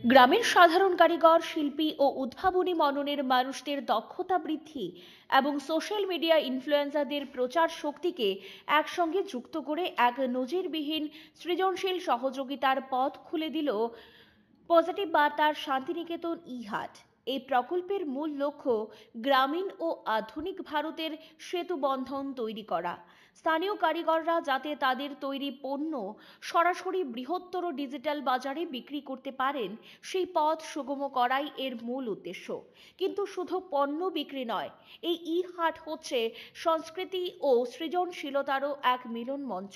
গ্রামের সাধারণ কারিগর, শিল্পী ও উদ্ভাবনী মননের মানুষদের দক্ষতা বৃদ্ধি এবং সোশ্যাল মিডিয়া ইনফ্লুয়েন্সারদের প্রচার শক্তিকে একসঙ্গে যুক্ত করে এক নজিরবিহীন সৃজনশীল সহযোগিতার পথ খুলে দিল পজিটিভ বার্তার শান্তিনিকেতন ই-হাট। এই প্রকল্পের মূল লক্ষ্য গ্রামীণ ও আধুনিক ভারতের সেতু বন্ধন তৈরি করা। স্থানীয় কারিগররা যাতে তাদের তৈরি পণ্য সরাসরি বৃহত্তর ডিজিটাল বাজারে বিক্রি করতে পারেন, সেই পথ সুগম করাই এর মূল উদ্দেশ্য। কিন্তু শুধু পণ্য বিক্রি নয়, এই ই-হাট হচ্ছে সংস্কৃতি ও সৃজনশীলতারও এক মিলন মঞ্চ,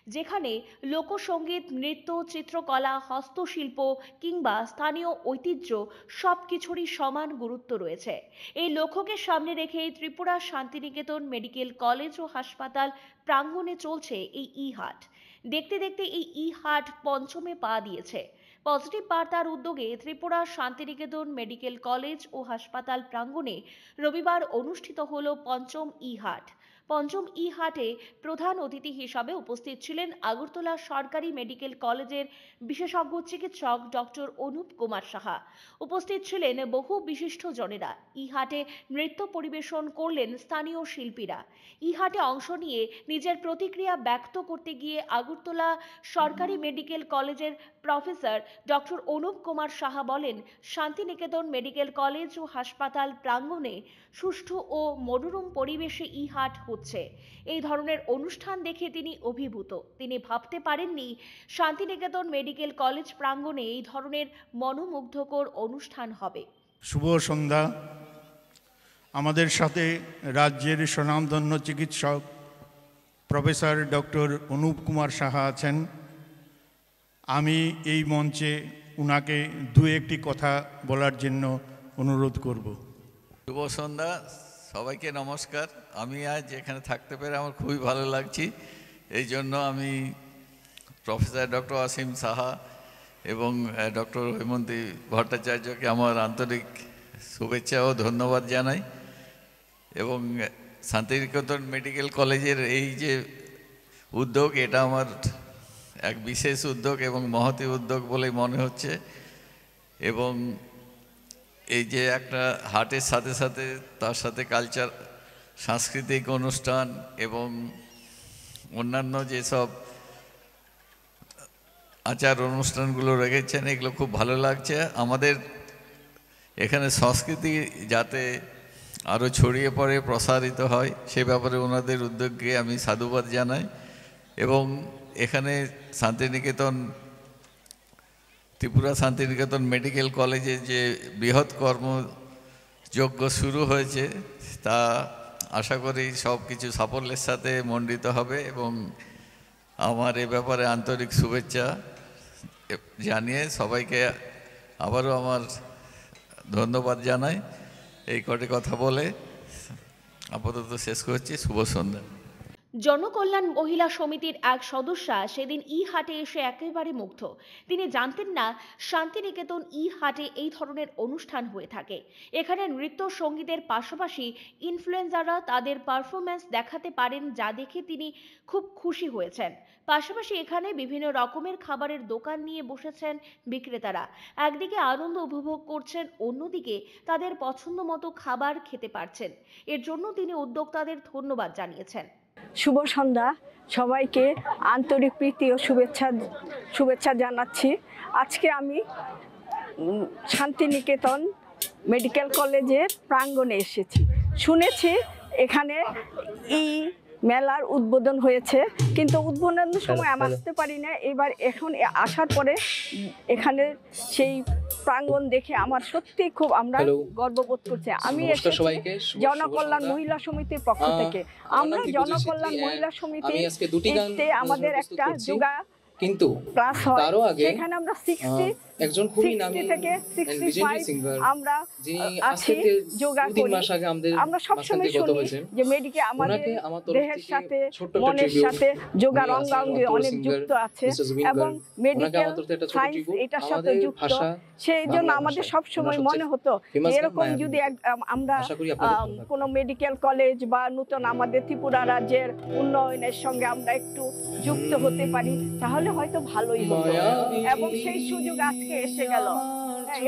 যেখানে লোকসঙ্গীত, নৃত্য, চিত্রকলা, হস্তশিল্প কিংবা স্থানীয় ঐতিহ্য সবকিছুরই সমান গুরুত্ব রয়েছে। এই লক্ষ্যকে সামনে রেখেই ত্রিপুরা শান্তিনিকেতন মেডিকেল কলেজ ও হাসপাতাল প্রাঙ্গণে চলছে এই ই-হাট। দেখতে দেখতে এই ই-হাট পঞ্চমে পা দিয়েছে। পজিটিভ বার্তার উদ্যোগে ত্রিপুরা শান্তিনিকেতন মেডিকেল কলেজ ও হাসপাতাল প্রাঙ্গণে রবিবার অনুষ্ঠিত হল পঞ্চম ই-হাট। পঞ্চম ই-হাটে প্রধান অতিথি হিসাবে উপস্থিত ছিলেন আগরতলা সরকারি মেডিকেল কলেজের বিশেষজ্ঞ চিকিৎসক ডক্টর অনুপ কুমার সাহা। উপস্থিত ছিলেন বহু বিশিষ্ট জনেরা। ই-হাটে নৃত্য পরিবেশন করলেন স্থানীয় শিল্পীরা। ই-হাটে অংশ নিয়ে নিজের প্রতিক্রিয়া ব্যক্ত করতে গিয়ে আগরতলা সরকারি মেডিকেল কলেজের প্রফেসর ডক্টর অনুপ কুমার সাহা বলেন, শান্তিনিকেতন মেডিকেল কলেজ ও হাসপাতাল প্রাঙ্গণে সুষ্ঠু ও মনোরম পরিবেশে ই-হাট হচ্ছে। এই ধরনের অনুষ্ঠান দেখে তিনি অভিভূত। তিনি ভাবতে পারেননি শান্তিনিকেতন মেডিকেল কলেজ প্রাঙ্গণে এই ধরনের মনোমুগ্ধকর অনুষ্ঠান হবে। শুভ সন্ধ্যা। আমাদের সাথে রাজ্যের স্বনামধন্য চিকিৎসক প্রফেসর ডক্টর অনুপ কুমার সাহা আছেন। আমি এই মঞ্চে উনাকে দু একটি কথা বলার জন্য অনুরোধ করব। শুভ সন্ধ্যা, সবাইকে নমস্কার। আমি আজ এখানে থাকতে পেরে আমার খুবই ভালো লাগছে। এই জন্য আমি প্রফেসর ডক্টর অসীম সাহা এবং ডক্টর হেমন্তী ভট্টাচার্যকে আমার আন্তরিক শুভেচ্ছা ও ধন্যবাদ জানাই। এবং শান্তিনিকেতন মেডিকেল কলেজের এই যে উদ্যোগ, এটা আমার এক বিশেষ উদ্যোগ এবং মহতী উদ্যোগ বলেই মনে হচ্ছে। এবং এই যে একটা হাটের সাথে সাথে তার সাথে কালচার, সাংস্কৃতিক অনুষ্ঠান এবং অন্যান্য যেসব আচার অনুষ্ঠানগুলো রেখেছেন, এগুলো খুব ভালো লাগছে। আমাদের এখানে সংস্কৃতি যাতে আরও ছড়িয়ে পড়ে, প্রসারিত হয়, সে ব্যাপারে ওনাদের উদ্যোগকে আমি সাধুবাদ জানাই। এবং এখানে শান্তিনিকেতন, ত্রিপুরা শান্তিনিকেতন মেডিকেল কলেজে যে বৃহৎ কর্মযজ্ঞ শুরু হয়েছে, তা আশা করি সব কিছু সাফল্যের সাথে মণ্ডিত হবে। এবং আমার এ ব্যাপারে আন্তরিক শুভেচ্ছা জানিয়ে সবাইকে আবারও আমার ধন্যবাদ জানাই। এই কটি কথা বলে আপাতত শেষ করছি। শুভ সন্ধ্যা। জনকল্যাণ মহিলা সমিতির এক সদস্যা সেদিন ই-হাটে এসে একেবারে মুগ্ধ। তিনি জানতেন না শান্তিনিকেতন ই-হাটে এই ধরনের অনুষ্ঠান হয়ে থাকে। এখানে নৃত্য সঙ্গীতের পাশাপাশি ইনফ্লুয়েন্সাররা তাদের পারফরম্যান্স দেখাতে পারেন, যা দেখে তিনি খুব খুশি হয়েছেন। পাশাপাশি এখানে বিভিন্ন রকমের খাবারের দোকান নিয়ে বসেছেন বিক্রেতারা। একদিকে আনন্দ উপভোগ করছেন, অন্যদিকে তাদের পছন্দ মতো খাবার খেতে পারছেন। এর জন্য তিনি উদ্যোক্তাদের ধন্যবাদ জানিয়েছেন। শুভ সন্ধ্যা, সবাইকে আন্তরিক প্রীতি ও শুভেচ্ছা জানাচ্ছি। আজকে আমি শান্তিনিকেতন মেডিকেল কলেজের প্রাঙ্গণে এসেছি। শুনেছি এখানে মেলার উদ্বোধন হয়েছে, কিন্তু উদ্বোধনের সময় আমি আসতে পারি না। এবার এখন আসার পরে এখানে সেই প্রাঙ্গণ দেখে আমার সত্যি খুব আমরা গর্ববোধ করছি। আমি এসেছি জনকল্যাণ মহিলা সমিতির পক্ষ থেকে। আমরা জনকল্যাণ মহিলা সমিতিতে আমাদের একটা যোগা কিন্তু ক্লাস হয়, তারও আগে সেখানে আমরা 60 একজন খুবই নামী থেকে 65 আমরা আছি যোগা করি। আমরা সবসময় শুনি যে মেডিকেল আমাদের দেহের সাথে মনের সাথে যোগার অঙ্গাঙ্গি অনেক যুক্ত আছে এবং মেডিকেল সায়েন্স এটার সাথে যুক্ত। সেই জন্য আমাদের সবসময় মনে হতো এরকম যদি আমরা কোনো মেডিকেল কলেজ বা নতুন আমাদের ত্রিপুরা রাজ্যের উন্নয়নের সঙ্গে আমরা একটু যুক্ত হতে পারি, তাহলে হয়তো ভালোই হতো। এবং সেই সুযোগ আছে আজকে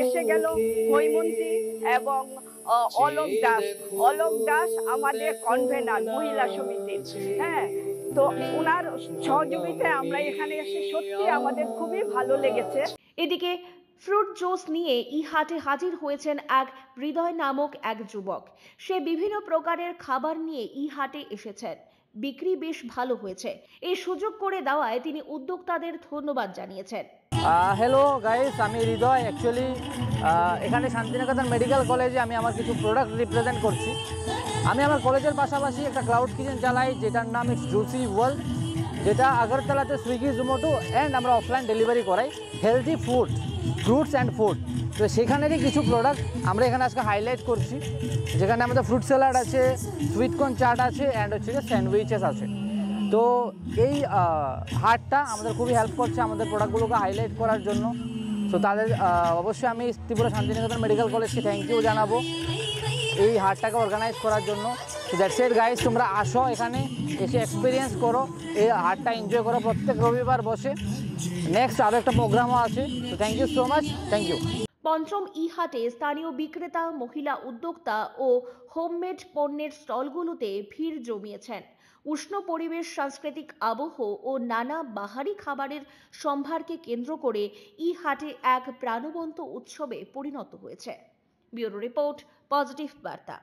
এসে গেল হৈমন্তী এবং অলোক দাস আমাদের কনভেনার মহিলা সমিতির। হ্যাঁ, তো ওনার সহযোগিতায় আমরা এখানে এসে সত্যি আমাদের খুবই ভালো লেগেছে। এদিকে ফ্রুট জুস নিয়ে ই হাটে হাজির হয়েছেন এক হৃদয় নামক এক যুবক। সে বিভিন্ন প্রকারের খাবার নিয়ে ই হাটে এসেছেন। বিক্রি বেশ ভালো হয়েছে। এই সুযোগ করে দেওয়ায় তিনি উদ্যোক্তাদের ধন্যবাদ জানিয়েছেন। হ্যালো গাইস, আমি হৃদয়। অ্যাকচুয়ালি এখানে শান্তিনিকেতন মেডিকেল কলেজে আমি আমার কিছু প্রোডাক্ট রিপ্রেজেন্ট করছি। আমি আমার কলেজের পাশাপাশি একটা ক্লাউড কিচেন চালাই, যেটার নাম ইটস জুসি ওয়ার্ল্ড, যেটা আগরতলাতে সুইগি জোম্যাটো অ্যান্ড আমরা অফলাইন ডেলিভারি করাই healthy food, fruits and food. তো সেখানেরই কিছু প্রোডাক্ট আমরা এখানে আজকে হাইলাইট করছি, যেখানে আমাদের ফ্রুট স্যালাড আছে, সুইটকর্ন চাট আছে অ্যান্ড হচ্ছে স্যান্ডউইচেস আছে। তো এই হাটটা আমাদের খুবই হেল্প করছে আমাদের প্রোডাক্টগুলোকে হাইলাইট করার জন্য। তো তাদের অবশ্যই আমি ত্রিপুরা শান্তিনিকেতন মেডিকেল কলেজকে থ্যাংক ইউ জানাবো এই হাটটাকে অর্গানাইজ করার জন্য। তো দ্যাটস ইট গাইস, তোমরা আসো এখানে, এসে এক্সপিরিয়েন্স করো, এই হাটটা এনজয় করো। প্রত্যেক রবিবার বসে, নেক্সট আরও একটা প্রোগ্রামও আছে। তো thank you so much, thank you. পঞ্চম ই হাটে স্থানীয় বিক্রেতা, মহিলা উদ্যোক্তা ও হোমমেড পণ্যের স্টলগুলোতে ভিড় জমিয়েছেন। উষ্ণ পরিবেশ, সাংস্কৃতিক আবহ ও নানা বাহারি খাবারের সম্ভারকে কেন্দ্র করে ই হাটে এক প্রাণবন্ত উৎসবে পরিণত হয়েছে। ব্যুরো রিপোর্ট, পজিটিভ বার্তা।